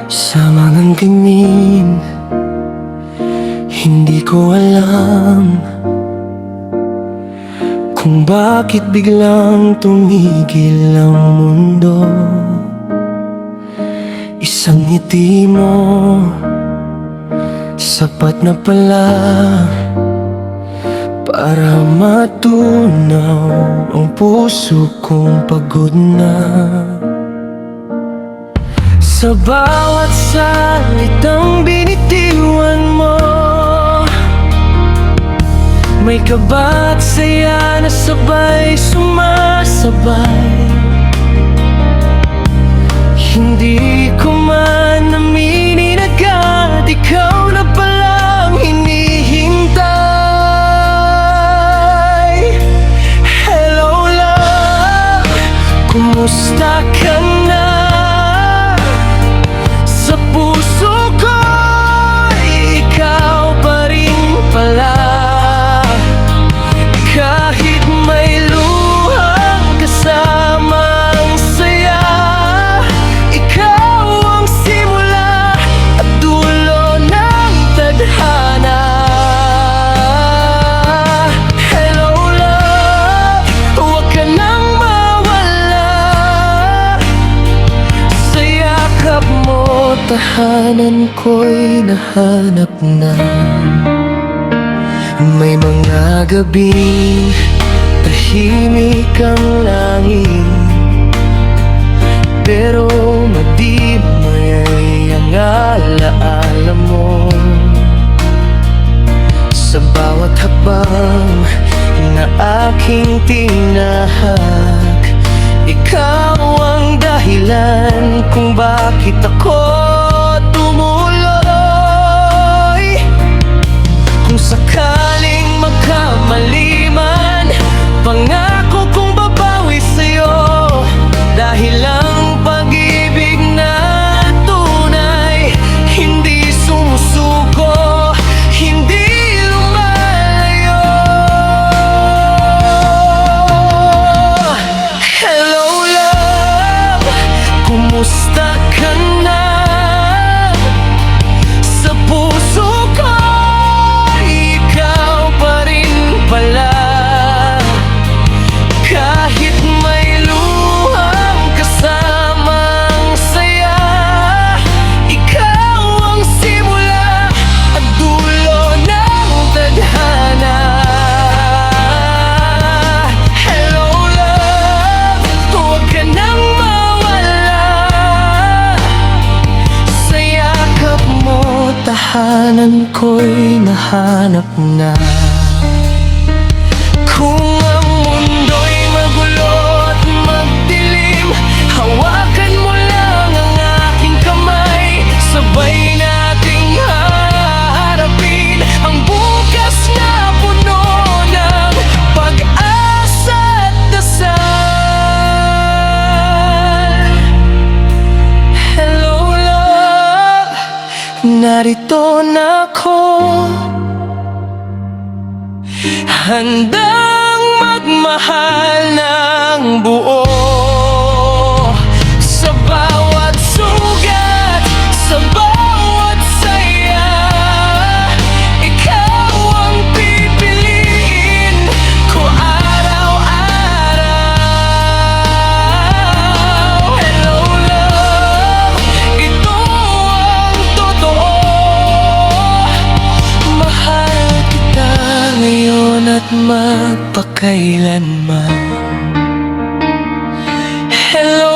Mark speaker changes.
Speaker 1: Sa mga gamin, hindi ko alam kung bakit biglang tumigil ang mundo. Isang ngiti mo, sapat na pala para matunaw ang puso kong pagod na. Sa bawat salitang binitiwan mo, may kaba at saya na sabay sumasabay. Hindi ko man aminin agad, ikaw na palang hinihintay. Hello love, kumusta ka na? Sa puso ko, ikaw pa rin pala. Kahit may luhang kasamang saya, ikaw ang simula at dulo ng tadhana. Hello love, huwag ka nang mawala. Sa yakap mo, tahanan ko'y nahanap na. May mga gabing tahimik ang langit, pero madimay ang alaala mo. Sa bawat hakbang na aking tinahak, ikaw ang dahilan kung bakit ako tumuloy. Kung sakaling magkamali man, pangako kong babawi sa'yo. Dahil ang pag-ibig na tunay, hindi sumusuko, hindi lumalayo. Hello love, kumusta ka na? Sa puso ko, ikaw pa rin pala. Kahit may luhang kasamang saya, ikaw ang simula at dulo ng tadhana. Hello love, huwag ka nang mawala. Sa yakap mo, tahanan ko'y nahanap na. Kung ang mundo'y magulo at magdilim, hawakan mo lang ang aking kamay. Sabay nating haharapin ang bukas na puno ng pag-asa at dasal. Hello love, narito na ako, handang magmahal ng buo. Sa bawat sugat, sa bawat saya, ikaw ang pipiliin ko araw-araw. Hello love, ito ang totoo. Mahal kita ngayon at magpakailanman. Hello